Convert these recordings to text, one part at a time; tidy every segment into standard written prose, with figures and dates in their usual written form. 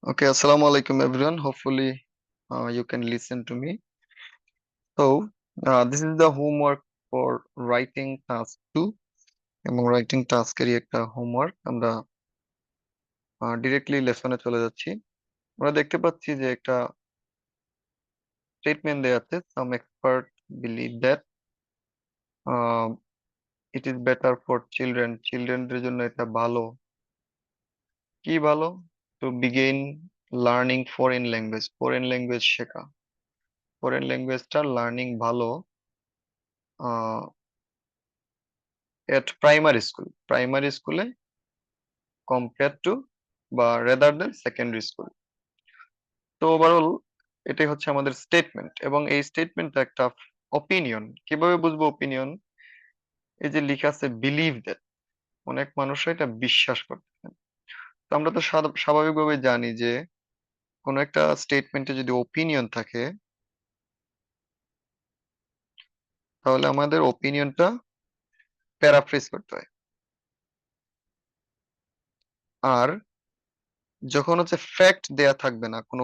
Okay, assalamu alaikum everyone. Hopefully, you can listen to me. This is the homework for writing task 2 এবং writing task এরই একটা homework আমরা directly লেসনে চলে যাচ্ছি। আমরা দেখতে পাচ্ছি যে একটা স্টেটমেন্ট দেয়া আছে, some expert believe that it is better for চিলড্রেনদের জন্য এটা ভালো। কি ভালো? to begin learning foreign language শেখা। ফরেন ল্যাঙ্গুয়েজটা লার্নিং ভালো এট প্রাইমারি স্কুলে কম্পেয়ার টু বা রেদার দেন সেকেন্ডারি স্কুল। তো ওভারঅল এটাই হচ্ছে আমাদের স্টেটমেন্ট, এবং এই স্টেটমেন্টটা একটা অপিনিয়ন। কিভাবে বুঝবো অপিনিয়ন? এই যে লেখা আছে বিলিভ দ্যাট, অনেক মানুষরা এটা বিশ্বাস করতেছেন। তো আমরা তো স্বাভাবিকভাবে জানি যে কোনো একটা স্টেটমেন্টে যদি ওপিনিয়ন থাকে, তাহলে আমাদের ওপিনিয়নটা প্যারাফ্রেজ করতে হয়। আর যখন হচ্ছে ফ্যাক্ট দেয়া থাকবে না, কোনো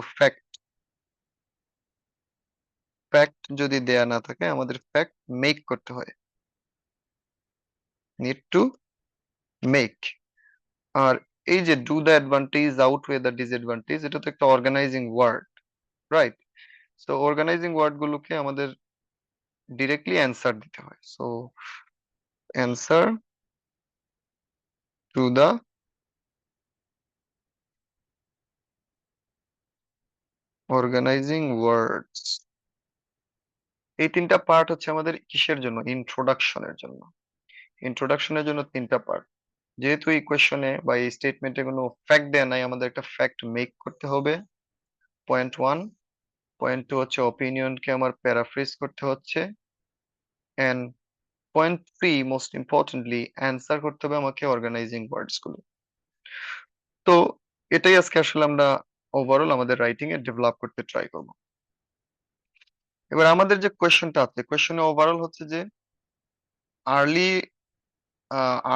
ফ্যাক্ট যদি দেয়া না থাকে, আমাদের ফ্যাক্ট মেক করতে হয়, নিড টু মেক। আর এই যে do the advantage outweigh the disadvantage, এটা তো একটা organising word, right? So organising word গুলোকে আমাদের ডিরেক্টলি অ্যান্সার দিতে হয়। So answer to the organising words. এই তিনটা পার্ট হচ্ছে আমাদের কিসের জন্য? ইন্ট্রোডাকশনের জন্য। ইন্ট্রোডাকশনের জন্য তিনটা পার্ট। যেহেতু এই কোয়েশ্চনে বা এই স্টেটমেন্টে কোনো ফ্যাক্ট দেয়া নাই, আমাদের একটা ফ্যাক্ট মেক করতে হবে, পয়েন্ট ওয়ান। পয়েন্ট টু হচ্ছে অপিনিয়নকে আমার প্যারাফ্রেজ করতে হচ্ছে, end point three most importantly answer করতে হবে আমাকে অর্গানাইজিং ওয়ার্ডস গুলো। তো এটাই আজকে আসলে আমরা ওভারঅল আমাদের রাইটিং এ ডেভেলপ করতে ট্রাই করব। এবার আমাদের যে কোয়েশ্চেনটা আছে, কোয়েশ্চেনে ওভারঅল হচ্ছে যে আর্লি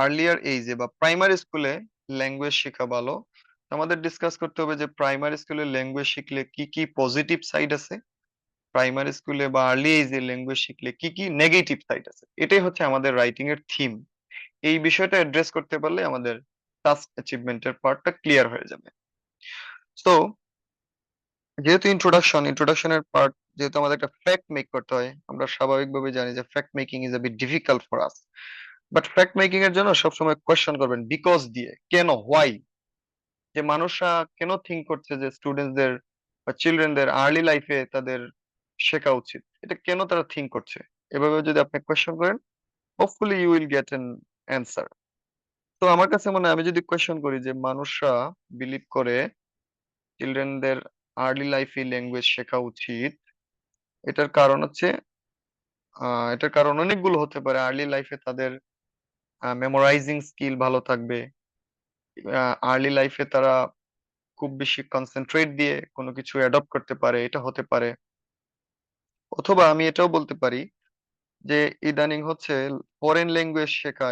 আর্লিয়ার এইজে বা প্রাইমারি স্কুলে ল্যাঙ্গুয়েজ শেখা ভালো। আমাদের ডিসকাস করতে হবে যে প্রাইমারি স্কুলে ল্যাঙ্গুয়েজ শিখলে কি কি পজিটিভ সাইড আছে, প্রাইমারি স্কুলে বা আর্লি এজে ল্যাঙ্গুয়েজ শিখলে কি কি নেগেটিভ সাইড আছে। এটাই হচ্ছে আমাদের রাইটিং এর থিম। এই বিষয়টা অ্যাড্রেস করতে পারলে আমাদের টাস্ক অ্যাচিভমেন্টের পার্টটা ক্লিয়ার হয়ে যাবে। সো যেহেতু ইন্ট্রোডাকশনের পার্ট, যেহেতু আমাদের একটা ফ্যাক্ট মেক করতে হয়, আমরা স্বাভাবিকভাবে জানি যে fact making is a bit difficult for us. But fact making এর জন্য সবসময় কোয়েশ্চেন করবেন বিকজ দিয়ে, কেন, হোয়াই। যে মানুষরা কেন থিঙ্ক করছে যে স্টুডেন্টসদের বা চিলড্রেনদের আর্লি লাইফে তাদের শেখা উচিত, এটা কেন তারা থিঙ্ক করছে, এভাবে যদি আপনি কোয়েশ্চেন করেন, hopefully you will get an answer. তো আমার কাছে মনে হয়, আমি যদি কোয়েশ্চেন করি যে মানুষরা বিলিভ করে চিলড্রেনদের আর্লি লাইফে ল্যাঙ্গুয়েজ শেখা উচিত, এটার কারণ হচ্ছে এটার কারণ অনেকগুলো হতে পারে। আর্লি লাইফে তাদের মেমোরাইজিং স্কিল ভালো থাকবে। আর্লি লাইফে তারা খুব বেশি কনসেন্ট্রেট দিয়ে কোনো কিছু অ্যাডপ্ট করতে পারে, এটা হতে পারে। অথবা আমি এটাও বলতে পারি যে ইদানিং হচ্ছে ফরেন ল্যাঙ্গুয়েজ শেখা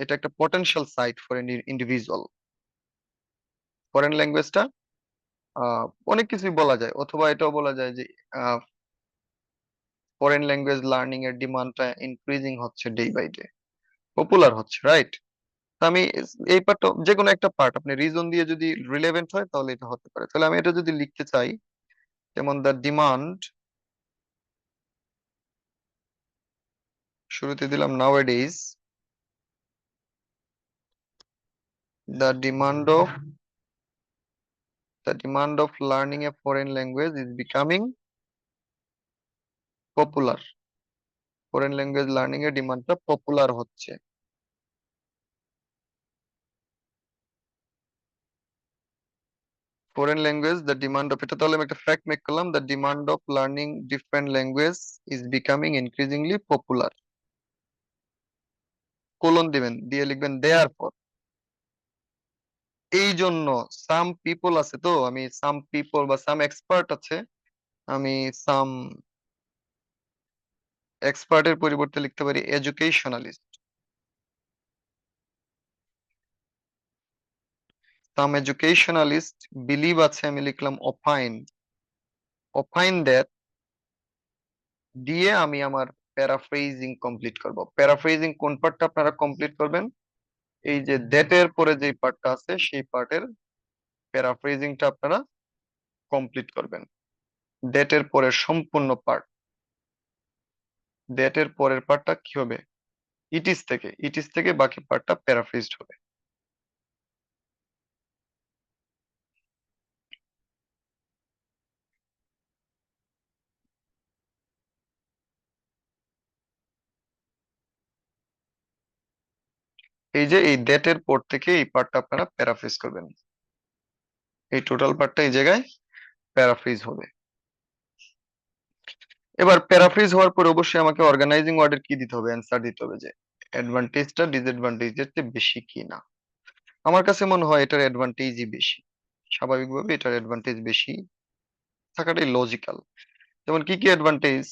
এটা একটা potential site for an individual. Foreign ল্যাঙ্গুয়েজটা অনেক কিছুই বলা যায়, অথবা এটাও বলা যায় যে ফরেন ল্যাঙ্গুয়েজ লার্নিং এর ডিমান্ডটা ইনক্রিজিং হচ্ছে ডে বাই ডে, পপুলার হচ্ছে, রাইট? আমি এই পার্টটা, যে কোনো একটা পার্ট আপনি রিজন দিয়ে যদি রিলেভেন্ট হয়, তাহলে এটা হতে পারে। তাহলে আমি এটা যদি লিখতে চাই, যেমন দ্য ডিমান্ড, শুরুতে দিলাম নাওয়াডেজ, the demand of learning A foreign language is becoming popular. Foreign language learning এর ডিমান্ডটা পপুলার হচ্ছে। Foreign language, the demand of, এটা তাহলে আমি একটা ফ্যাক্ট মেক করলাম, the demand of learning different language is becoming increasingly popular. Colon দিবেন, দিয়ে লিখবেন দেয়ার ফর। এই জন্য সাম পিপল আছে, তো আমি সাম পিপল বা সাম এক্সপার্ট আছে, আমি সাম এক্সপার্টের পরিবর্তে লিখতে পারি এডুকেশনালিস্ট। সাম এডুকেশনালিস্ট বিলিভ আছে, আমি লিখলাম অপাইন, অপাইন দ্যাট দিয়ে আমি আমার প্যারাফ্রেজিং কমপ্লিট করব। প্যারাফ্রেজিং কোন পার্টটা আপনারা কমপ্লিট করবেন? এই যে দ্যাটের পরে যে পার্টটা আছে সেই পার্টের প্যারাফ্রেজিংটা আপনারা কমপ্লিট করবেন। দ্যাটের পরের সম্পূর্ণ পার্ট, দ্যাটের পরের পার্টটা কি হবে? ইট ইজ থেকে বাকি পার্টটা প্যারাফ্রেজড হবে। এই যে এই দ্যাটের পর থেকে এই পার্টটা আপনারা প্যারাফ্রেজ করবেন, এই টোটাল পার্টটা এই জায়গায় প্যারাফ্রেজ হবে। এবার প্যারাফ্রেজ হওয়ার পর অবশ্যই আমাকে অর্গানাইজিং ওয়ার্ডের কি দিতে হবে, অ্যান্সার দিতে হবে যে অ্যাডভান্টেজটা ডিসঅ্যাডভান্টেজের চেয়ে বেশি কি না। আমার কাছে মনে হয় এটার অ্যাডভান্টেজই বেশি, স্বাভাবিকভাবে এটার অ্যাডভান্টেজ বেশি থাকাটাই লজিক্যাল। যেমন কি কি অ্যাডভান্টেজ?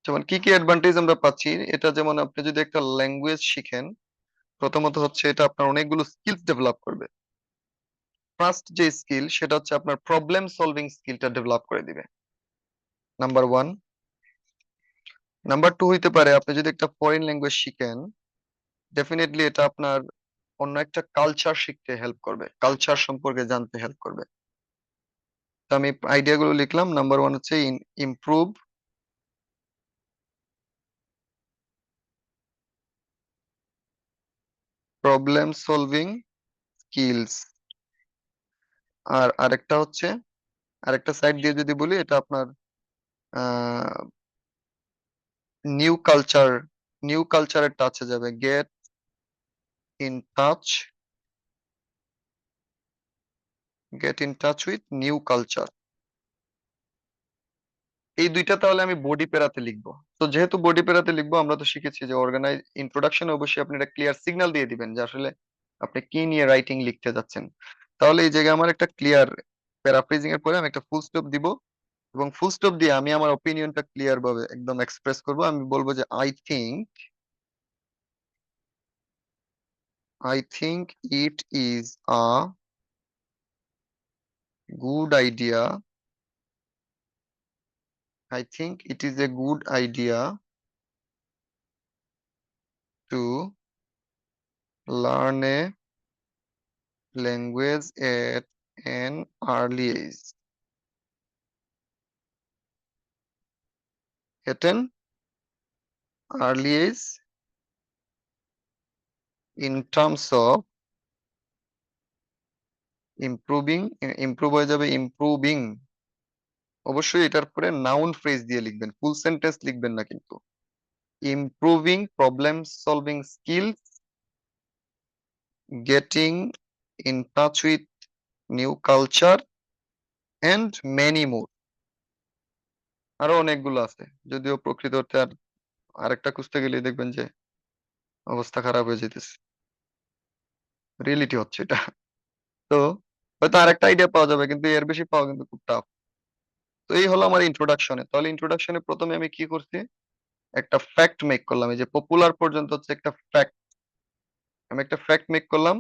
যেমন কি কি অ্যাডভান্টেজ আমরা পাচ্ছি, এটা যেমন আপনি যদি একটা ল্যাঙ্গুয়েজ শিখেন, প্রথমত হচ্ছে এটা আপনার অনেকগুলো স্কিলস ডেভেলপ করবে। ফার্স্ট যে স্কিল সেটা হচ্ছে আপনার প্রবলেম সলভিং স্কিলটা ডেভেলপ করে দিবে, নাম্বার ওয়ান। নাম্বার টু হইতে পারে আপনি যদি একটা ফরেন ল্যাঙ্গুয়েজ শিখেন, ডেফিনেটলি এটা আপনার অন্য একটা কালচার শিখতে হেল্প করবে, কালচার সম্পর্কে জানতে হেল্প করবে। তো আমি আইডিয়া গুলো লিখলাম। নাম্বার ওয়ান হচ্ছে ইমপ্রুভ প্রবলেম সলভিং স্কিলস। আর আরেকটা হচ্ছে, আরেকটা সাইড দিয়ে যদি বলি, এটা আপনার নিউ কালচার, নিউ কালচারের টাচে যাবে। Gate in touch, gate in touch with new culture. এই দুইটা তাহলে আমি বডি প্যারাতে লিখবো। তো যেহেতু বডি প্যারাতে লিখবো, আমরা তো শিখেছি যে অর্গানাইজ ইন্ট্রোডাকশনে অবশ্যই আপনি একটা ক্লিয়ার সিগন্যাল দিয়ে দিবেন যে আসলে আপনি কি নিয়ে রাইটিং লিখতে যাচ্ছেন। তাহলে এই জায়গায় আমার একটা ক্লিয়ার প্যারাফ্রেজিং এর পরে আমি একটা ফুল স্টপ দিব, এবং ফুল স্টপ দিয়ে আমি আমার ওপিনিয়নটা ক্লিয়ার ভাবে একদম এক্সপ্রেস করব। আমি বলবো যে I think it is a good idea, I think it is a good idea to learn a language at an early age. At an early age in terms of improving, improve হয়ে যাবে improving। অবশ্যই এটার পরে noun phrase দিয়ে লিখবেন, full sentence লিখবেন না কিন্তু। improving problem solving skills, getting in touch with new culture and many more। আরো অনেকগুলো আছে, যদিও প্রকৃত অর্থে আর আরেকটা খুঁজতে গেলে দেখবেন যে অবস্থা খারাপ হয়ে যেতেছে, রিয়েলিটি হচ্ছে এটা। তো হয়তো আরেকটা আইডিয়া পাওয়া যাবে, কিন্তু এর বেশি পাওয়া কিন্তু খুব টাফ। তো এই হলো আমার ইন্ট্রোডাকশনে। তাহলে ইন্ট্রোডাকশনে প্রথমে আমি কি করছি, একটা ফ্যাক্ট মেক করলাম। এই যে পপুলার পর্যন্ত হচ্ছে একটা ফ্যাক্ট, আমি একটা ফ্যাক্ট মেক করলাম।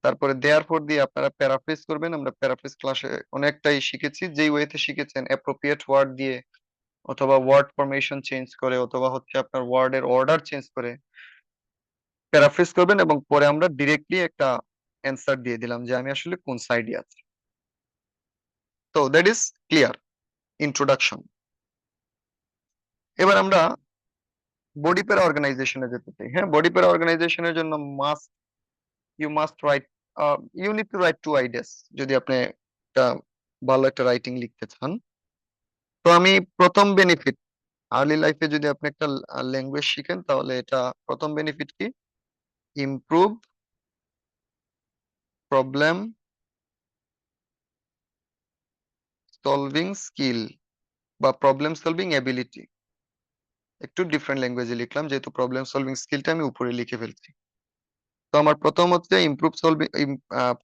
তারপরে দেয়ার ফর দিয়ে আপনারা প্যারাফ্রেজ করবেন। আমরা প্যারাফ্রেজ ক্লাসে অনেকটাই শিখেছি, যেই ওয়েতে শিখেছেন অ্যাপ্রোপ্রিয়েট ওয়ার্ড দিয়ে, অথবা ওয়ার্ড ফরমেশন চেঞ্জ করে, অথবা হচ্ছে আপনার ওয়ার্ডের অর্ডার চেঞ্জ করে প্যারাফ্রেজ করবেন, এবং পরে আমরা ডিরেক্টলি একটা অ্যান্সার দিয়ে দিলাম যে আমি আসলে কোন সাইডে আছি। তো দ্যাট ইজ ক্লিয়ার ইন্ট্রোডাকশন। এবার আমরা বডি প্যারা অর্গানাইজেশনে যেতে চাই। হ্যাঁ, বডি প্যারা অর্গানাইজেশনের জন্য you must write, you need to write two ideas, যদি আপনি একটা ভালো একটা রাইটিং লিখতে চান। তো আমি প্রথম বেনিফিট, আর্লি লাইফে যদি আপনি একটা ল্যাঙ্গুয়েজ শিখেন, তাহলে এটা প্রথম বেনিফিট কি, ইমপ্রুভ প্রবলেম সলভিং স্কিল বা প্রবলেম সলভিং এবিলিটি। একটু ডিফারেন্ট ল্যাঙ্গুয়েজে লিখলাম, যেহেতু প্রবলেম সলভিং স্কিলটা আমি উপরে লিখে ফেলছি। তো আমার প্রথম হচ্ছে ইমপ্রুভ সলভিং,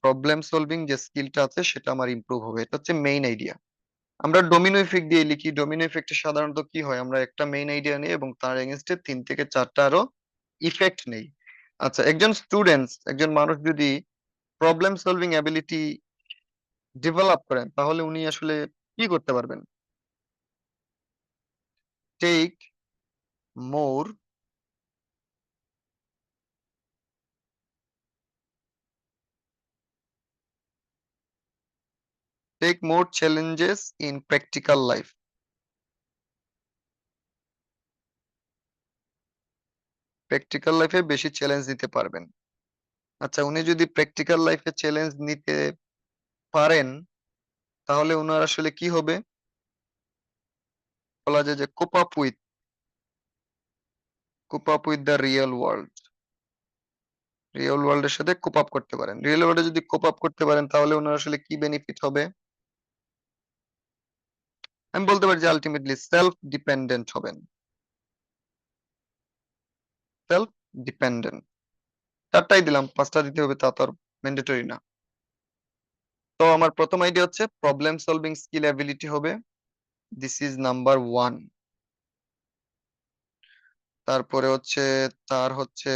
প্রবলেম সলভিং যে স্কিলটা আছে সেটা আমার ইমপ্রুভ হবে, এটা হচ্ছে মেইন আইডিয়া। আমরা ডোমিনো ইফেক্ট দিয়ে লিখি। ডোমিনো ইফেক্টে সাধারণত কি হয়? আমরা একটা মেইন আইডিয়া নিই এবং তার এগেইনস্টে ৩ থেকে ৪ টা আরো ইফেক্ট নেই। আচ্ছা, একজন মানুষ যদি প্রবলেম সলভিং অ্যাবিলিটি ডেভেলপ করেন তাহলে উনি আসলে কি করতে পারবেন? Take more take more challenges in practical life. Practical লাইফে বেশি চ্যালেঞ্জ নিতে পারবেন। আচ্ছা, উনি যদি প্র্যাকটিক্যাল লাইফে চ্যালেঞ্জ নিতে পারেন তাহলে উনার আসলে কি হবে? বলা যায় যে cope up with the real world. Real world এর সাথে কোপ আপ করতে পারেন। রিয়েল ওয়ার্ল্ড এ যদি কোপ আপ করতে পারেন তাহলে উনার আসলে কি বেনিফিট হবে? আমি বলতে পারি যে আল্টিমেটলি সেলফ ডিপেন্ডেন্ট হবেন। Self dependent. ৪ টাই দিলাম, ৫ টা দিতে হবে তা তো আর ম্যান্ডেটরি না। তো আমার ১ম আইডিয়া হচ্ছে প্রবলেম সলভিং স্কিল অ্যাবিলিটি হবে। This is number 1। তারপরে হচ্ছে তার হচ্ছে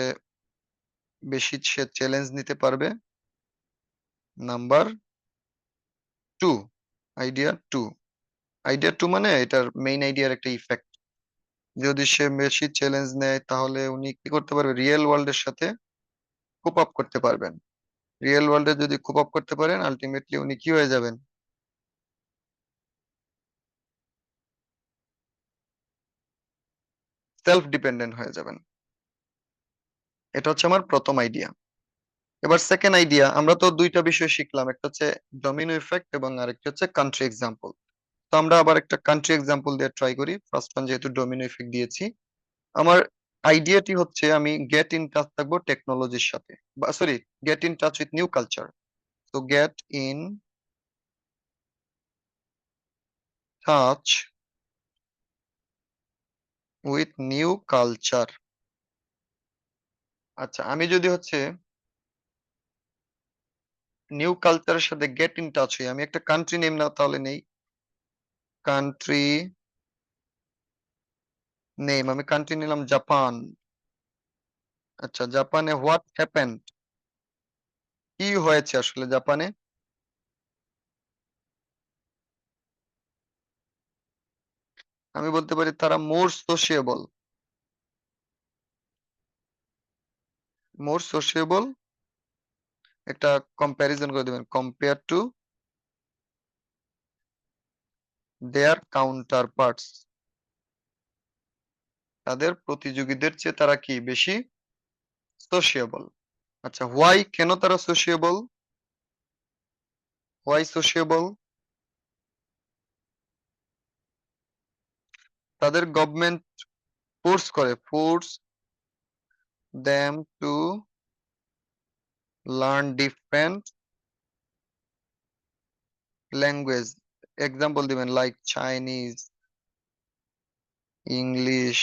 বেশি সে চ্যালেঞ্জ নিতে পারবে। Number 2, idea 2। আইডিয়া 2 মানে এটার মেইন আইডিয়ার একটা ইফেক্ট। যদি সে বেশি চ্যালেঞ্জ নেয় তাহলে উনি কি করতে পারবে? রিয়েল ওয়ার্ল্ড এর সাথে কোপ আপ করতে পারবেন। রিয়েল ওয়ার্ল্ড এ যদি কোপ আপ করতে পারেন আল্টিমেটলি উনি কি হয়ে যাবেন? সেলফ ডিপেন্ডেন্ট হয়ে যাবেন। এটা হচ্ছে আমার ১ম আইডিয়া। এবার 2nd আইডিয়া, আমরা তো ২ টা বিষয় শিখলাম। একটা হচ্ছে ডমিনো ইফেক্ট এবং আরেকটা হচ্ছে কান্ট্রি এক্সাম্পল। তো আমরা আবার একটা কান্ট্রি এক্সাম্পল দিয়ে ট্রাই করি। ফার্স্ট ওয়ান যেহেতু ডমিনো ইফেক্ট দিয়েছি। আমার আইডিয়াটি হচ্ছে আমি গেট ইন টাচ থাকবো টেকনোলজির সাথে। বা sorry, get in touch with new culture. তো get in touch with new culture. আচ্ছা, আমি যদি হচ্ছে নিউ কালচারের সাথে গেট ইন টাচ হই, আমি একটা কান্ট্রি নেম না তাহলে নেই। কান্ট্রি নেম, আমি কান্ট্রি নিলাম জাপান। আচ্ছা, জাপানে হোয়াট হ্যাপেন্ড? কি হয়েছে আসলে জাপানে? আমি বলতে পারি তারা মোর সোশিয়েবল। মোর সোশিয়েবল একটা কম্প্যারিজন করে দিবেন। Compare to their counter parts. তাদের প্রতিযোগীদের চেয়ে তারা কি বেশি সোশিয়েবল? আচ্ছা, হোয়াই কেন তারা সোশিয়েবল? হোয়াই সোশিয়েবল? তাদের government force them to learn different language. Example দিবেন লাইক চাইনিজ, ইংলিশ,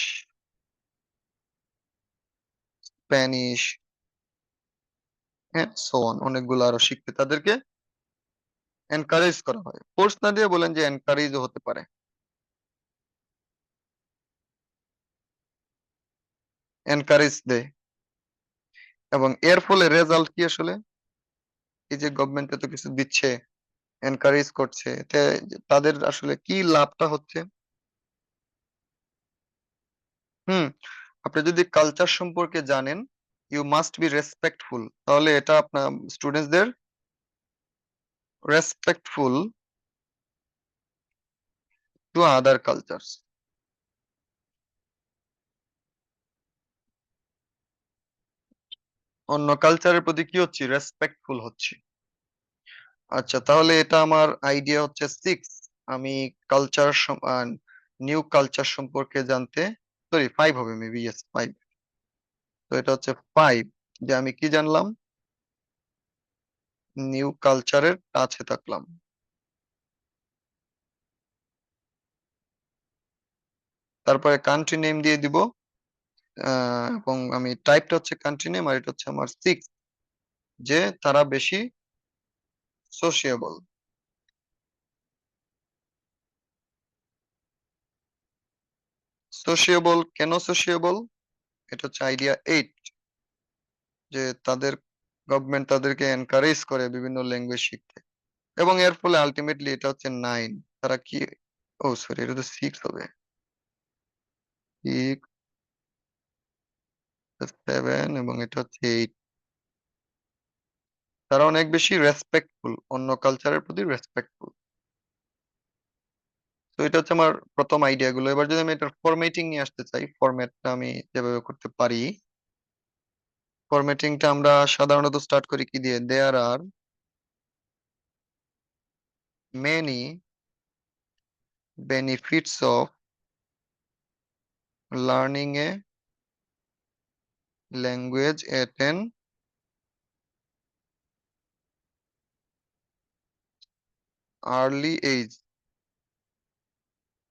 স্প্যানিশ, হ্যাঁ, সো অন, অনেকগুলো আরো শিখতে তাদেরকে এনকারেজ করা হয়। ফোর্স না দিয়ে বলেন যে এনকারেজও হতে পারে। এনকারেজ দেয় এবং এর ফলে রেজাল্ট কি আসলে? এই যে গভর্নমেন্ট এত কিছু দিচ্ছে, এনকারেজ করছে, এতে তাদের আসলে কি লাভটা হচ্ছে? হুম, আপনি যদি কালচার সম্পর্কে জানেন, ইউ মাস্ট বি রেসপেক্টফুল। তাহলে এটা আপনার স্টুডেন্টসদের রেসপেক্টফুল টু আদার কালচারস। অন্য কালচারের প্রতি কি হচ্ছি? রেসপেক্টফুল হচ্ছি। আচ্ছা, তাহলে এটা আমার আইডিয়া হচ্ছে 6। আমি কালচার নিউ কালচার সম্পর্কে জানতে, সরি 5 হবে মেবি, ইয়েস 5। তো এটা হচ্ছে 5, যে আমি কি জানলাম? নিউ কালচারের কাছে থাকলাম। তারপরে কান্ট্রি নেম দিয়ে দিব। এবং আমি টাইপটা হচ্ছে কান্ট্রি নেম আর এটা হচ্ছে আমার 6, যে তারা বেশি সোশিয়েবল। সোশিয়েবল, কেন সোশিয়েবল? এটা হচ্ছে আইডিয়া 8, যে তাদের গভর্নমেন্ট তাদেরকে এনকারেজ করে বিভিন্ন ল্যাঙ্গুয়েজ শিখতে, এবং এর ফলে আলটিমেটলি এটা হচ্ছে 9। তারা কি, ও সরি, এটা তো 6 হবে। 6, 7 এবং এটা হচ্ছে 8। তারা অনেক বেশি রেসপেক্টফুল, অন্য কালচারের প্রতি রেসপেক্টফুল। তো এটা হচ্ছে আমার প্রথম আইডিয়া গুলো। এবার যদি আমি এটার ফরম্যাটিং নিয়ে আসতে চাই, ফরম্যাটটা আমি যেভাবে করতে পারি, ফরম্যাটিংটা আমরা সাধারণত স্টার্ট করি কি দিয়ে, there are many benefits of learning a language at an early age,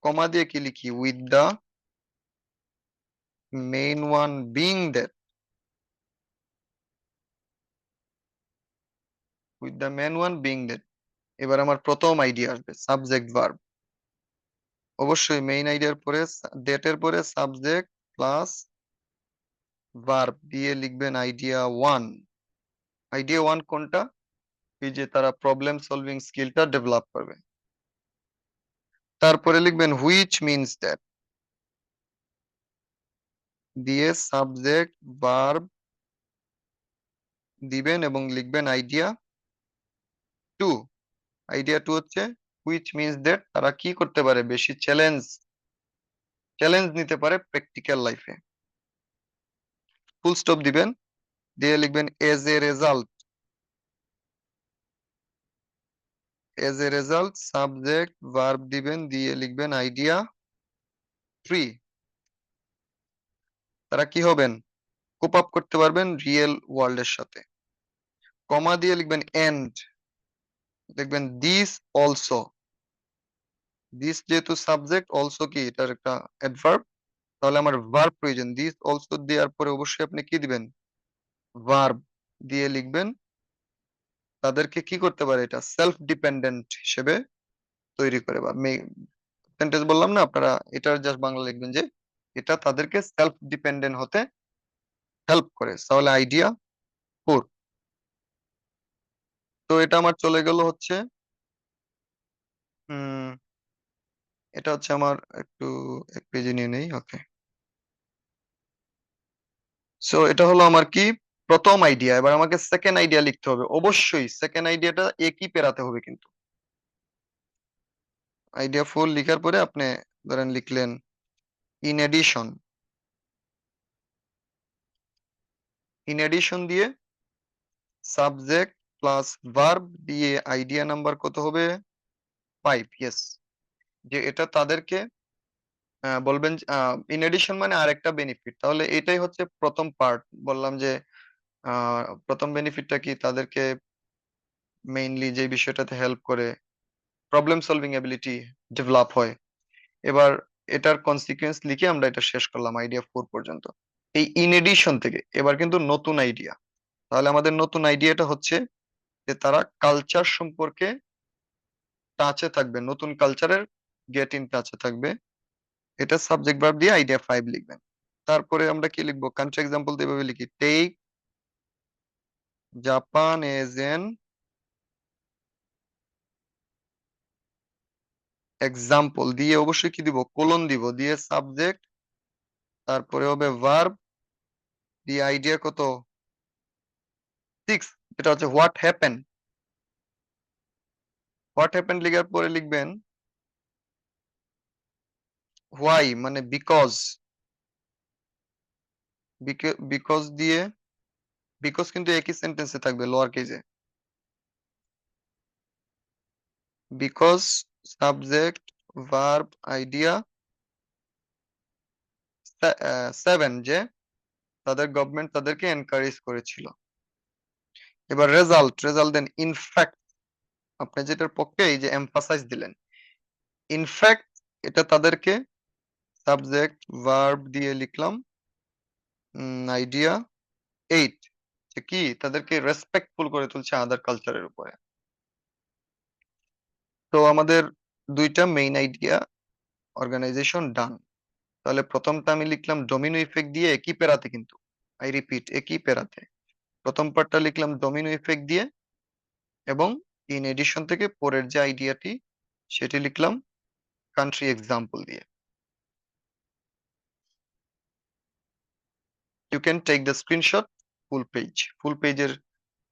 comma দিয়ে কি লিখি, with the main one being that, with the main one being that. এবার আমার প্রথম আইডিয়া আসবে সাবজেক্ট ভার্ব। অবশ্যই মেইন আইডিয়ার পরে, ডেটের পরে সাবজেক্ট প্লাস ভার্ব দিয়ে লিখবেন আইডিয়া 1। আইডিয়া 1 কোনটা? এই যে তারা প্রবলেম সলভিং স্কিলটা ডেভেলপ করবে। তারপরে লিখবেন হুইচ মিনস দ্যাট দিয়ে সাবজেক্ট ভার্ব দিবেন এবং লিখবেন আইডিয়া 2। আইডিয়া 2 হচ্ছে হুইচ মিনস দ্যাট তারা কি করতে পারে, বেশি চ্যালেঞ্জ চ্যালেঞ্জ নিতে পারে প্র্যাকটিক্যাল লাইফে। ফুল স্টপ দিবেন, দিয়ে লিখবেন as a result, as a result subject verb দিবেন দিয়ে লিখবেন আইডিয়া 3। তারা কি হবেন, কোপ আপ করতে পারবেন রিয়েল ওয়ার্ল্ডের সাথে। কমা দিয়ে লিখবেন এন্ড, লিখবেন দিস অলসো, দিস যেহেতু সাবজেক্ট, অলসো কি এটার একটা অ্যাডভার্ব, তাহলে আমার ভার্ব প্রয়োজন। দিস অলসো দেওয়ার পরে অবশ্যই আপনি কি দিবেন, ভার্ব দিয়ে লিখবেন তাদেরকে কি করতে পারে, এটা সেলফ ডিপেন্ডেন্ট হিসেবে তৈরি করে, বা সেন্টেন্স বললাম না, আপনারা এটার জাস্ট বাংলা লিখবেন যে এটা তাদেরকে সেলফ ডিপেন্ডেন্ট হতে হেল্প করে। তাহলে আইডিয়া 4। তো এটা আমার চলে গেল হচ্ছে, উম এটা হচ্ছে আমার একটু এক পেজে নিয়ে নেই, ওকে। সো এটা হলো আমার কি, প্রথম আইডিয়া। এবার আমাকে সেকেন্ড আইডিয়া লিখতে হবে, অবশ্যই সেকেন্ড আইডিয়াটা একই পেরাতে হবে কিন্তু। আইডিয়া 4 লিখার পরে আপনি ধরেন লিখলেন ইন এডিশন, ইন এডিশন দিয়ে সাবজেক্ট প্লাস ভার্ব দিয়ে আইডিয়া নাম্বার কত হবে, 5। ইয়েস, যে এটা তাদেরকে বলবেন ইন এডিশন মানে আরেকটা বেনিফিট। তাহলে এটাই হচ্ছে প্রথম পার্ট। বললাম যে প্রথম বেনিফিটটা কি, তাদেরকে মেইনলি যে বিষয়টাতে হেল্প করে, প্রবলেম সলভিং এবিলিটি ডেভেলপ হয়। এবার এটার কনসিকুয়েন্স লিখে আমরা এটা শেষ করলাম আইডিয়া 4 পর্যন্ত। এই ইন এডিশন থেকে এবার কিন্তু নতুন আইডিয়া। তাহলে আমাদের নতুন আইডিয়াটা হচ্ছে যে তারা কালচার সম্পর্কে টাচে থাকবে, নতুন কালচারের গেট ইন টাচে থাকবে। এটা সাবজেক্ট ভার্ব দিয়ে আইডিয়া 5 লিখবেন। তারপরে আমরা কি লিখবো, কান্ট্রি এক্সাম্পল দিয়ে এভাবে লিখি, take Japan as an example দিয়ে অবশ্যই কি দিব, কোলন দিব, দিয়ে সাবজেক্ট, তারপরে হবে ভার্ব দিয়ে আইডিয়া কত, 6। এটা হচ্ছে হোয়াট হ্যাপেন। হোয়াট হ্যাপেন লিখার পরে লিখবেন হোয়াই, মানে বিকজ, বিকজ দিয়ে, বিকজ কিন্তু একই সেন্টেন্সে থাকবে লোয়ার কেসে। বিকজ সাবজেক্ট ভার্ব আইডিয়া 7, যে তাদের গভর্নমেন্ট তাদেরকে এনকারেজ করেছিল। এবার রেজাল্ট, রেজাল্ট দেন ইনফ্যাক্ট, আপনি যেটার পক্ষে এই যে এমফাসাইজ দিলেন ইনফ্যাক্ট, এটা তাদেরকে সাবজেক্ট ভার্ব দিয়ে লিখলাম আইডিয়া 8, যে কি তাদেরকে রেসপেক্টফুল করে তুলছে আদার কালচারের উপরে। তো আমাদের দুইটা মেইন আইডিয়া অর্গানাইজেশন ডান। তাহলে প্রথমটা আমি লিখলাম ডোমিনো ইফেক্ট দিয়ে একই পেরাতে, কিন্তু আই রিপিট একই পেরাতে। প্রথম পার্টটা লিখলাম ডোমিনো ইফেক্ট দিয়ে, এবং ইন এডিশন থেকে পরের যে আইডিয়াটি সেটি লিখলাম কান্ট্রি এক্সাম্পল দিয়ে। You can take the screenshot full পেজের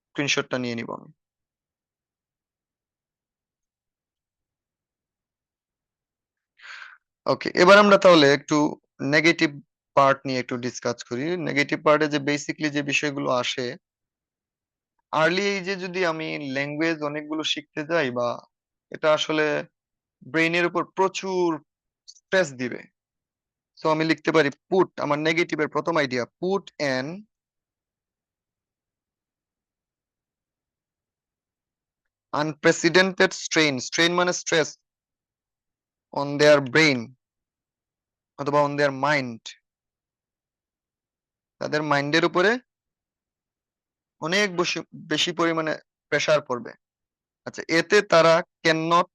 স্ক্রিনশটটা নিয়ে নিব আমি। ওকে, এবার আমরা তাহলে একটু নেগেটিভ পার্ট নিয়ে একটু ডিসকাস করি। নেগেটিভ পার্টে যে বেসিকলি যে বিষয়গুলো আসে, আর্লি এজে যদি আমি ল্যাঙ্গুয়েজ অনেকগুলো শিখতে যাই, বা এটা আসলে ব্রেইনের উপর প্রচুর স্ট্রেস দিবে। সো আমি লিখতে পারি পুট, আমার নেগেটিভের প্রথম idea, put an unprecedented strain মানে স্ট্রেস, অন দেয়ার ব্রেইন অথবা অন দেয়ার মাইন্ড, তাদের মাইন্ডের উপরে অনেক বেশি বেশি পরিমাণে প্রেসার পড়বে। আচ্ছা, এতে তারা can not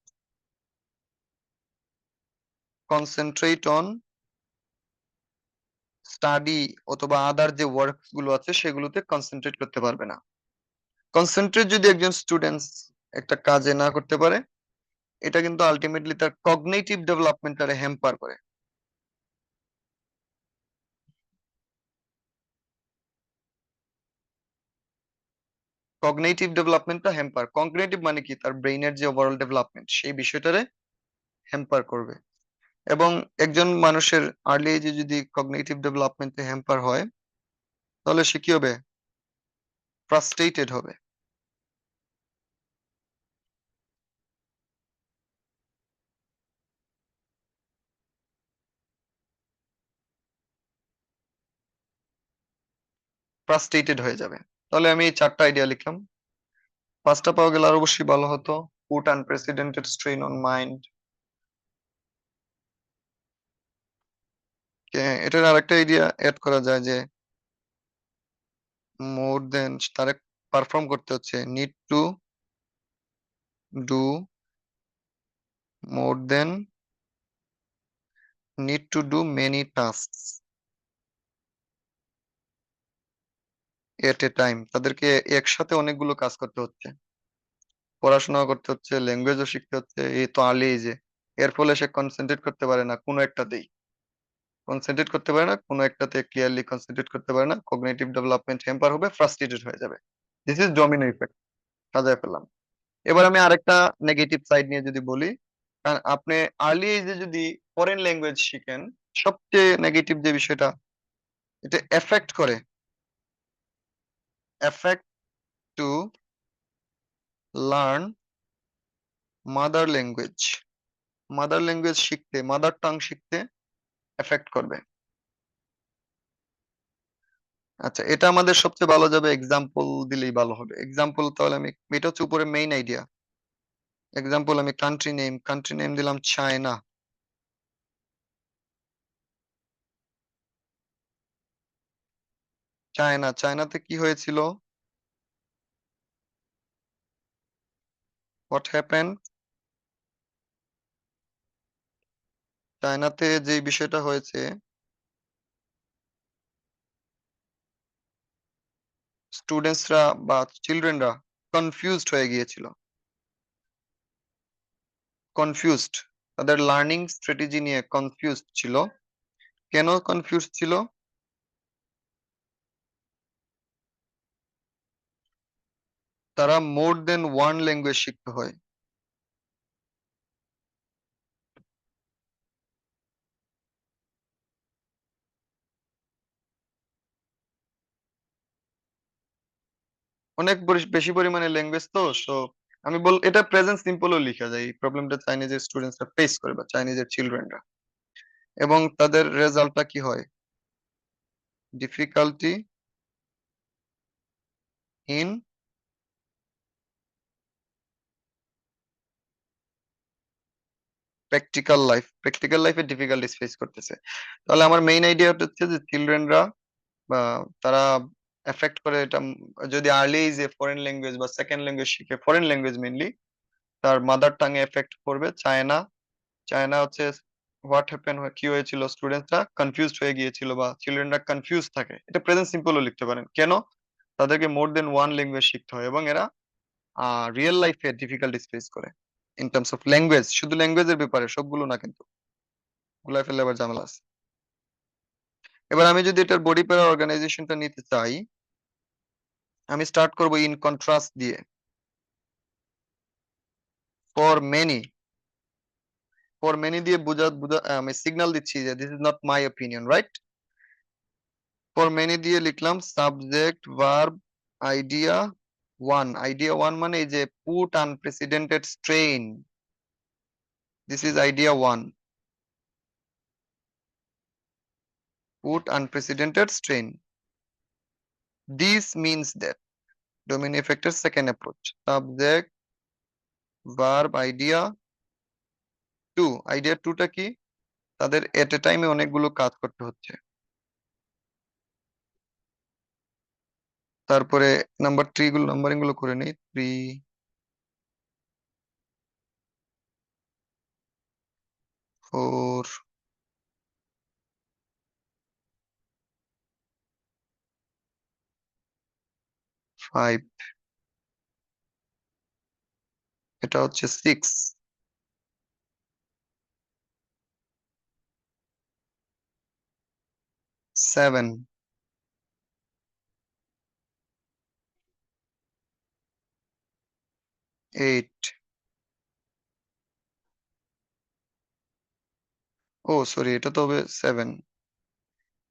concentrate on study অথবা আদার যে ওয়ার্কস গুলো আছে সেগুলোতে কনসেন্ট্রেট করতে পারবে না। কনসেন্ট্রেট যদি একজন স্টুডেন্ট একটা কাজে না করতে পারে, এটা কিন্তু আলটিমেটলি তার কগনিটিভ ডেভেলপমেন্টটারে হ্যাম্পার করে। কগনিটিভ ডেভেলপমেন্টটা হ্যাম্পার, কগনিটিভ মানে কি, তার ব্রেইনের যে ওভারঅল ডেভেলপমেন্ট সেই বিষয়টারে হ্যাম্পার করবে। এবং একজন মানুষের আর্লি এজে যদি কগনিটিভ ডেভেলপমেন্টে হ্যাম্পার হয়, তাহলে সে কি হবে, ফ্রাস্ট্রেটেড হবে। ফ্রাস্ট্রেটেড হয়ে যাবে। তাহলে আমি এই চারটা আইডিয়া লিখলাম। পাঁচটা পাওয়া গেলে আর অবশ্যই ভালো হতো। Put unprecedented strain on mind, এটার আরেকটা আইডিয়া এড করা যায় যে মোর দেন, তারা পারফর্ম করতে হচ্ছে, do more then need to do many task at a time, তাদেরকে একসাথে অনেকগুলো কাজ করতে হচ্ছে, পড়াশোনা করতে হচ্ছে, ল্যাঙ্গুয়েজও শিখতে হচ্ছে, এই তো আর্লি এজে। এর ফলে সে কনসেন্ট্রেট করতে পারে না কোনো একটাতেই, কনসেন্ট্রেট করতে পারে না কোনো একটাতে, ক্লিয়ারলি কনসেন্ট্রেট করতে পারে না, কগনিটিভ ডেভেলপমেন্ট হ্যাম্পার হবে, ফ্রাস্ট্রেটেড হয়ে যাবে। দিস ইজ ডমিনো ইফেক্ট, সাজায় ফেললাম। এবার আমি আরেকটা নেগেটিভ সাইড নিয়ে যদি বলি, কারণ আপনি আর্লি এজে যদি ফরেন ল্যাঙ্গুয়েজ শিখেন, সবচেয়ে নেগেটিভ যে বিষয়টা, এটা এফেক্ট করে, effect to learn mother language, mother language শিখতে, মাদার টাং শিখতে এফেক্ট করবে। আচ্ছা, এটা আমাদের সবচেয়ে ভালো যাবে এক্সাম্পল দিলেই ভালো হবে। এক্সাম্পল তাহলে আমি, এটা হচ্ছে উপরে মেইন আইডিয়া। এক্সাম্পল আমি কান্ট্রি নেম দিলাম চায়না। চায়নাতে কি হয়েছিল, হোয়াট হ্যাপেন, চায়নাতে যে বিষয়টা হয়েছে, স্টুডেন্টসরা বা চিলড্রেনরা কনফিউজড হয়ে গিয়েছিল, কনফিউজড, তাদের লার্নিং স্ট্র্যাটেজি নিয়ে কনফিউজড ছিল। কেন কনফিউজ ছিল, তারা মোর দেন ওয়ান ল্যাঙ্গুয়েজ শিখতে হয়। অনেক বেশি পরিমাণে ল্যাঙ্গুয়েজ তো, সো আমি এটা প্রেজেন্ট সিম্পলও লিখা যায়, এই প্রবলেমটা চাইনিজের স্টুডেন্টসরা ফেস করে বা চাইনিজের চিলড্রেনরা। এবং তাদের রেজাল্টটা কি হয়, ডিফিকাল্টি ইন প্র্যাকটিক্যাল লাইফে ডিফিকাল্টিস ফেস করতেছে। তাহলে আমার মেইন আইডিয়াটা হচ্ছে যে চিলড্রেনরা বা তারা এফেক্ট করে এটা, যদি আর্লি এজে ফরেন ল্যাঙ্গুয়েজ বা সেকেন্ড ল্যাঙ্গুয়েজ শিখে, ফরেন ল্যাঙ্গুয়েজ মেইনলি, তার মাদার টাং এ এফেক্ট করবে। চায়না, চায়না হচ্ছে হোয়াট হ্যাপেন, কি হয়েছিল, স্টুডেন্টরা কনফিউজড হয়ে গিয়েছিল বা চিলড্রেনরা কনফিউজ থাকে, এটা প্রেজেন্ট সিম্পলও লিখতে পারেন। কেন? তাদেরকে মোর দেন ওয়ান ল্যাঙ্গুয়েজ শিখতে হয় এবং এরা রিয়েল লাইফে ডিফিকাল্টিস ফেস করে ইন টার্মস অফ ল্যাঙ্গুয়েজ। শুধু ল্যাঙ্গুয়েজের ব্যাপারে, সবগুলো না কিন্তু, গুলাই ফেললে আবার ঝামেলা আছে। এবার আমি যদি এটার বডি প্যারা অর্গানাইজেশনটা নিতে চাই, আমি স্টার্ট করব ইন কন্ট্রাস্ট দিয়ে। ফর মেনি, ফর মেনি দিয়ে আমি সিগন্যাল দিচ্ছি যে this is not my opinion, right? For many দিয়ে লিখলাম subject verb idea one. Idea one মানে এই যে put unprecedented strain, this is idea one. Put unprecedented strain, this means that. Domain এফেক্টের second approach, subject verb idea two. Idea টুটা কি? তাদের এট এ টাইমে অনেকগুলো কাজ করতে হচ্ছে। তারপরে নাম্বার থ্রি গুলো, নাম্বারিং গুলো করে নেই, 3, 4, 5, এটা হচ্ছে 6, 7, 8। ও সরি, এটা তো হবে 7,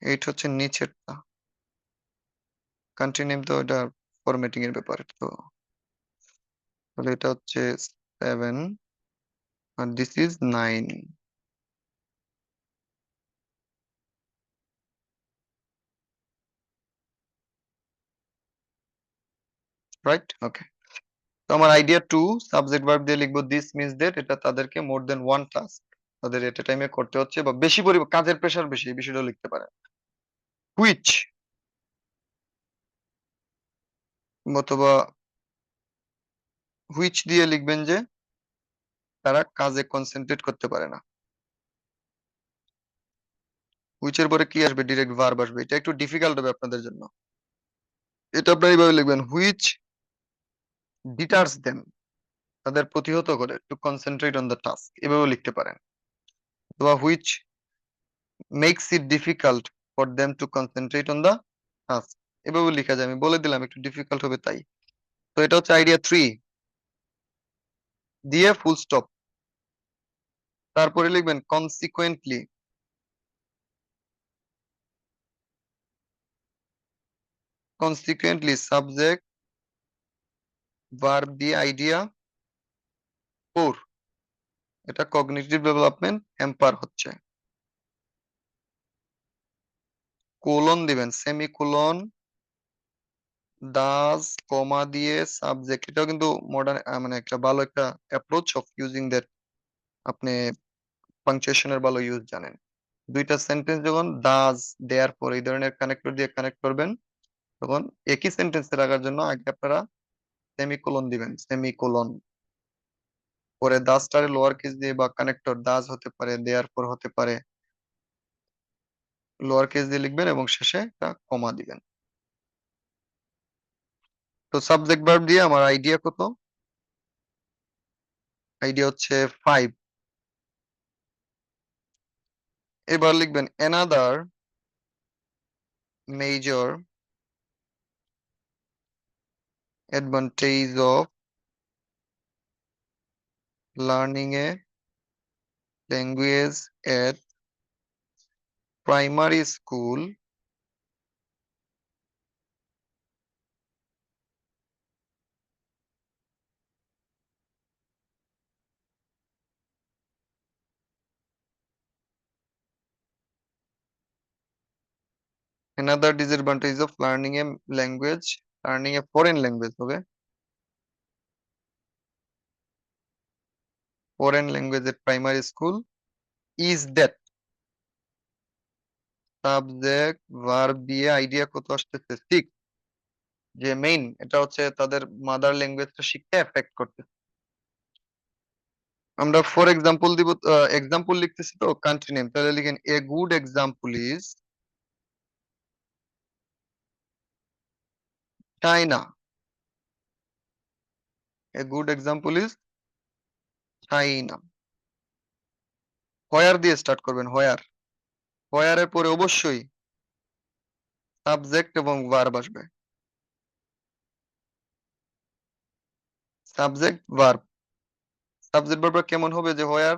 8 হচ্ছে নিচেরটা। কান্ট্রি নেম তো এটা ফরম্যাটিং এর ব্যাপার তো, তাহলে এটা হচ্ছে 7 আর দিস ইজ 9, রাইট? ওকে। তো আমার আইডিয়া টু, সাবজেক্ট ভার্ব দিয়ে লিখবো দিস মিনস দ্যাট, এটা তাদেরকে মোর দেন ওয়ান টাস্ক তাদের এট এ টাইমে করতে হচ্ছে বা বেশি পরিমাণ কাজের প্রেশার বেশি, এই বিষয়টা লিখতে পারে। হুইচ, অথবা হুইচ দিয়ে লিখবেন যে তারা কাজে কনসেন্ট্রেট করতে পারে না। হুইচ এর পরে কি আসবে? ডিরেক্ট ভার্ব আসবে, এটা একটু ডিফিকাল্ট হবে আপনাদের জন্য। এটা আপনারা এইভাবে লিখবেন, হুইচ ডিটার্স দেম, তাদের প্রতিহত করে to concentrate on the task, এভাবে লিখতে পারেন। অথবা which makes it difficult for them to concentrate on the task, এভাবে লিখা যায়। আমি বলে দিলাম একটু ডিফিকাল্ট হবে তাই। তো এটা হচ্ছে আইডিয়া থ্রি, দিয়ে ফুল স্টপ। তারপরে লিখবেন কনসিকুয়েন্টলি, কনসিকুয়েন্টলি সাবজেক্ট ভার্ব দিয়ে আইডিয়া ফোর, এটা কগনিটিভ ডেভেলপমেন্ট হ্যাম্পার হচ্ছে। কোলন দিবেন, সেমি কোলন, দাস, কমা দিয়ে সাবজেক্ট, এটাও কিন্তু মডার্ন, মানে একটা ভালো একটা অ্যাপ্রোচ অফ ইউজিং দ্যাট। আপনি পাংচুয়েশনের ভালো ইউজ জানেন। দুইটা সেন্টেন্স যখন দাস দেয়ার পর এই ধরনের কানেক্টর দিয়ে কানেক্ট করবেন, তখন একই সেন্টেন্সে রাখার জন্য আগে আপনারা সেমিকোলন দিবেন, সেমিকোলন। পরে দাসটারে লোয়ার কেস দিয়ে বা কানেক্টর দাস হতে পারে, দেয়ার পর হতে পারে, লোয়ার কেস দিয়ে লিখবেন এবং শেষে একটা কমা দিবেন। তো সাবজেক্ট ভার্ব দিয়ে আমার আইডিয়া কত? আইডিয়া হচ্ছে 5। এবার লিখবেন another major advantage of learning a language at primary school, another disadvantage of learning a language, learning a foreign language, okay, foreign language at primary school is that, subject verb দিয়ে idea কত আসতেছে? 6, যে main এটা হচ্ছে তাদের mother ল্যাঙ্গুয়েজটা শিখতে effect করতে। আমরা ফর এক্সাম্পল দিব, এক্সাম্পল লিখতেছি তো কান্ট্রি নেম, তাহলে লিখেন a good example is China. A good example is China. Where দিয়ে স্টার্ট করবেন, হোয়ার। হোয়ার এর পরে অবশ্যই সাবজেক্ট এবং ভার্ব আসবে। Subject verb. সাবজেক্ট ভার্বটা কেমন হবে, যে হোয়ার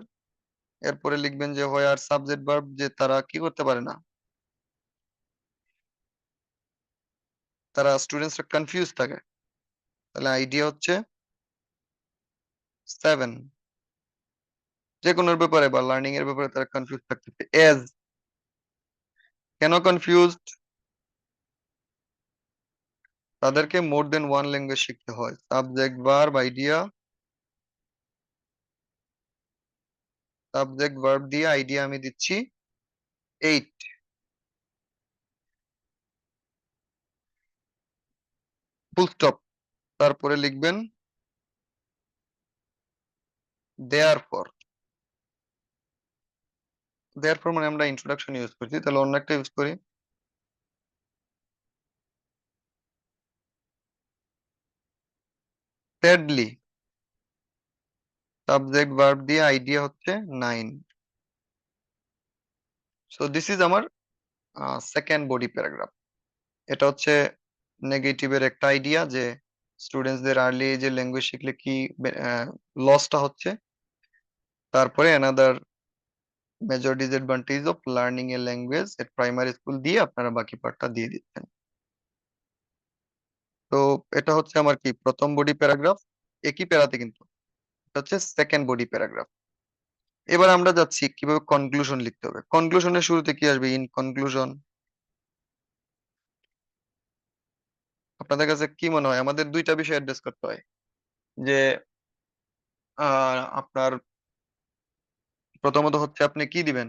এরপরে লিখবেন যে হোয়ার সাবজেক্ট ভার্ব, যে তারা কি করতে পারে না, তারা স্টুডেন্টসরা কনফিউজ থাকে। তাহলে আইডিয়া হচ্ছে 7, যে কোনো ব্যাপারে বা লার্নিং এর ব্যাপারে তারা কনফিউজ থাকতেছে। এজ, কেন কনফিউজড, তাদেরকে মোর দেন ওয়ান ল্যাঙ্গুয়েজ শিখতে হয়। Subject verb idea, subject verb দিয়ে আইডিয়া আমি দিচ্ছি 8, ফুল স্টপ। তারপরে লিখবেন দেয়ার ফর। দেয়ার ফর মানে আমরা ইন্ট্রোডাকশন ইউজ করছি, তাহলে অন্য একটা ইউজ করি। স্যাডলি, সাবজেক্ট ভার্ব দিয়ে আইডিয়া হচ্ছে 9। সো দিস ইজ আমার সেকেন্ড বডি প্যারাগ্রাফ। এটা হচ্ছে নেগেটিভের একটা আইডিয়া, যে স্টুডেন্টসদের আর্লি এজে ল্যাঙ্গুয়েজ শিখলে কি লসটা হচ্ছে। তারপরে another major disadvantage of learning a language at primary school দিয়ে আপনারা বাকি পার্টটা দিয়ে দিচ্ছেন। তো এটা হচ্ছে আমার কি প্রথম বডি প্যারাগ্রাফ, একই প্যারাতে কিন্তু। এটা হচ্ছে সেকেন্ড বডি প্যারাগ্রাফ। এবার আমরা যাচ্ছি কিভাবে কনক্লুশন লিখতে হবে। কনক্লুশনের শুরুতে কি আসবে, ইন কনক্লুশন। আপনাদের কাছে কি মনে হয় আমাদের দুইটা বিষয় অ্যাড্রেস করতে হয়, যে আপনার প্রথমত হচ্ছে আপনি কি দিবেন,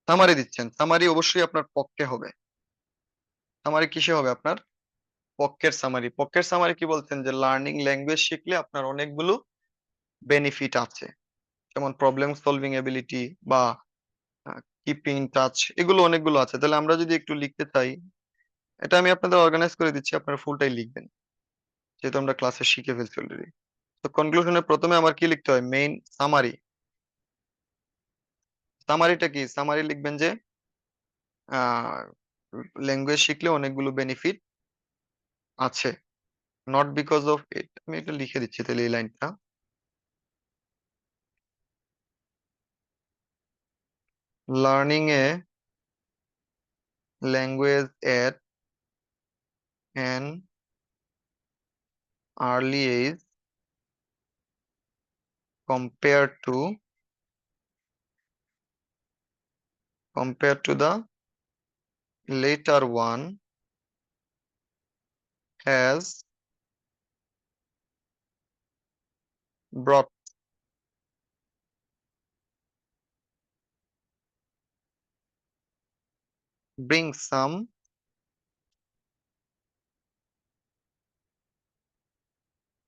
সামারি দিচ্ছেন। সামারি অবশ্যই আপনার পক্ষে হবে। সামারি কিসে হবে, আপনার পক্ষের সামারি। পক্ষের সামারি কি বলছেন, যে লার্নিং ল্যাঙ্গুয়েজ শিখলে আপনার অনেকগুলো বেনিফিট আছে, যেমন প্রবলেম সলভিং এবিলিটি বা কিপিং টাচ, এগুলো অনেকগুলো আছে। তাহলে আমরা যদি একটু লিখতে চাই, এটা আমি আপনাদের অর্গানাইজ করে দিচ্ছি, আপনারা ফুলটাই লিখবেন, যেহেতু আমরা ক্লাসে শিখে ফেলছি অলরেডি। তো কনক্লুশনের প্রথমে আমার কি লিখতে হয়, মেইন সামারি। সামারিটা কি, সামারি লিখবেন যে ল্যাঙ্গুয়েজ শিখলে অনেকগুলো বেনিফিট আছে, নট বিকজ অফ ইট। আমি এটা লিখে দিচ্ছি তাহলে এই লাইনটা, learning a language at an early age compared to the later one has brought bring some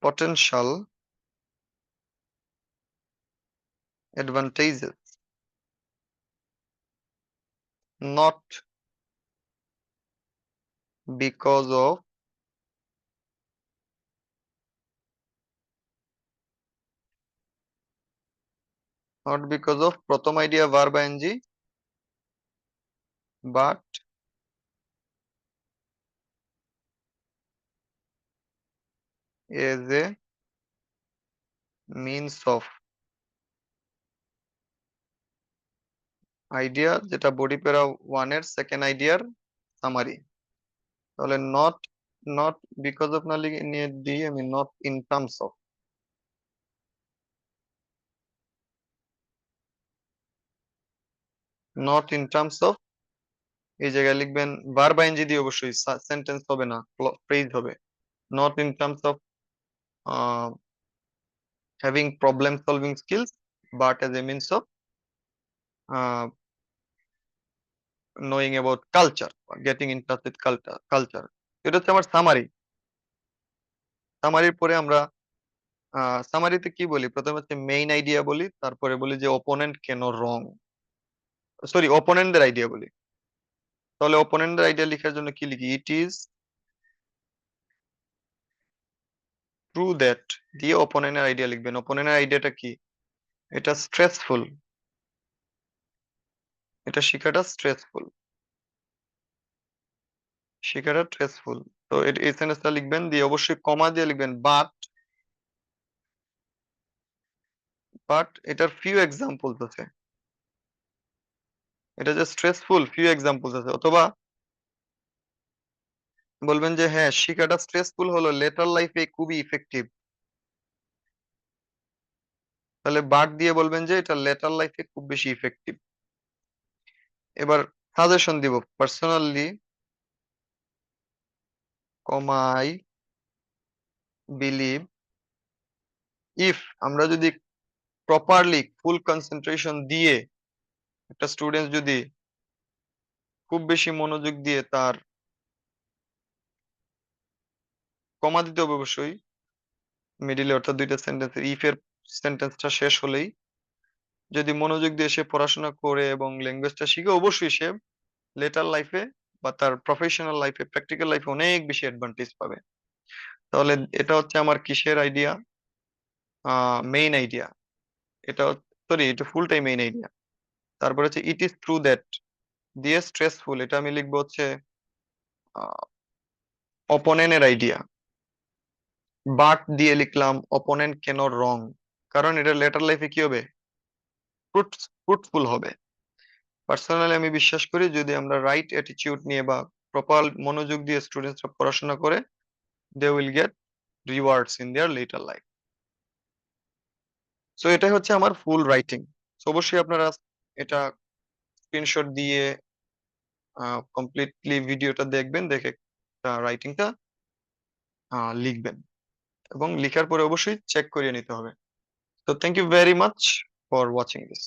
potential advantages, not because of প্রথম idea verb ing, but as a means of। Idea যেটা body প্যারা 1 এর second আইডিয়ার summary. তাহলে not, not because of না লিখে নিয়ে দিই আমি, not in terms of. Not in terms of, এই জায়গায় লিখবেন ভার্ব আইএনজি দিয়ে, অবশ্যই সেন্টেন্স হবে না, ফ্রেজ হবে। Not in terms of having problem solving skills, but as a means of uh, knowing about culture or getting in touch with culture। এটা হচ্ছে আমার সামারি। সামারির পরে আমরা সামারিতে কি বলি, প্রথমে হচ্ছে মেইন আইডিয়া বলি, তারপরে বলি যে অপোনেন্ট কেন রং, সরি অপোনেন্টদের আইডিয়া বলি। তাহলে অপোনেন্টদের আইডিয়া লেখার জন্য কি লিখি, ইট ইজ ট্রু দ্যাট দিয়ে অপোনেন্টের আইডিয়া লিখবেন। অপোনেন্টের আইডিয়াটা কি, এটা স্ট্রেসফুল, এটা শিখাটা স্ট্রেসফুল, শিখাটা স্ট্রেসফুল। তো এই সেন্টেন্সটা লিখবেন, দিয়ে অবশ্যই কমা দিয়ে লিখবেন বাট, এটার ফিউ এক্সাম্পলস আছে, এটা যে স্ট্রেসফুল ফিউ এক্সাম্পলস আছে। অথবা বলবেন যে হ্যাঁ শিখাটা স্ট্রেসফুল হলো লেটার লাইফে খুবই ইফেক্টিভ, তাহলে বাট দিয়ে বলবেন যে এটা লেটার লাইফে খুব বেশি ইফেক্টিভ। এবার সাজেশন দিব, পার্সোনালি কমাই বিলিভ, ইফ আমরা যদি প্রপারলি ফুল কনসেন্ট্রেশন দিয়ে একটা স্টুডেন্ট যদি খুব বেশি মনোযোগ দিয়ে তার, কমা দিতে হবে অবশ্যই মিডিলে, অর্থাৎ দুইটা সেন্টেন্সের ইফ এর সেন্টেন্সটা শেষ হলেই যদি মনোযোগ দিয়ে সে পড়াশোনা করে এবং ল্যাঙ্গুয়েজটা শিখে, অবশ্যই সে লেটার লাইফে বা তার প্রফেশনাল লাইফে প্র্যাকটিক্যাল লাইফে অনেক বেশি অ্যাডভান্টেজ পাবে। তাহলে এটা হচ্ছে আমার কিসের আইডিয়া, মেইন আইডিয়া, এটা সরি এটা ফুলটাই মেইন আইডিয়া। তারপর হচ্ছে ইট ইজ ট্রু দ্যাট দিয়ে স্ট্রেসফুল, এটা আমি লিখবো হচ্ছে অপোনেন্টের আইডিয়া। বাট দিয়ে লিখলাম অপোনেন্ট কেন রং, কারণ এটা লেটার লাইফে কি হবে, ফ্রুটফুল হবে। পার্সোনালি আমি বিশ্বাস করি যদি আমরা রাইট অ্যাটিটিউড নিয়ে বা প্রপার মনোযোগ দিয়ে স্টুডেন্টসরা পড়াশোনা করে, they will get rewards in their later life. So এটাই হচ্ছে আমার ফুল রাইটিং। অবশ্যই আপনারা এটা স্ক্রিনশট দিয়ে কমপ্লিটলি ভিডিওটা দেখবেন, দেখে রাইটিংটা লিখবেন, এবং লিখার পরে অবশ্যই চেক করিয়ে নিতে হবে। তো thank you very much for watching this.